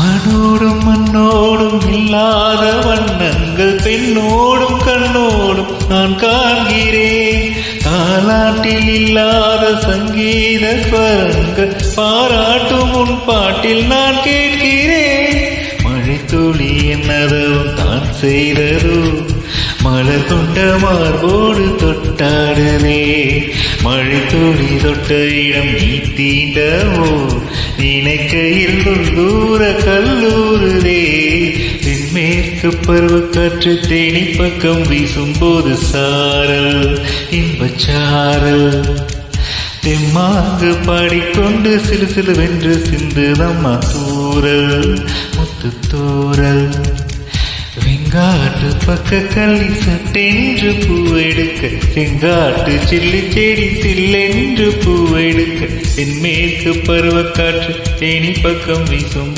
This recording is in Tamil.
வானோடும் மண்ணோடும் இல்லாத வண்ணங்கள் பெண்ணோடும் கண்ணோடும் நான் காண்கிறேன். தாலாட்டில் இல்லாத சங்கீத ஸ்வரங்கள் பாராட்டும் உன் பாட்டில் நான் கேட்கிறேன். மழைத்துளி என்னதும் தான் செய்ததோ மலர் கொண்ட மார்போடு தொட்டாடுதே. மழைத்துளி தொட்ட இடம் நீ தீண்டவோ நினைக்கையில் தூர கல்லூருதே. தென்மேற்கு பருவக்காற்று தேனி பக்கம் வீசும்போது சாரல் இன்பச்சாரல் தெம்மாங்கு பாடிக்கொண்டு சிறு சிறுவென்று சிந்துதம்மா தூரல் முத்து தூரல். வெங்காட்டு பக்க கள்ளி சட்டென்று பூவெடுக்க செங்காட்டு சில்லி செடி சில்லென்று பூவெடுக்க தென்மேற்கு பருவக்காற்று தேனி பக்கம் வீசும்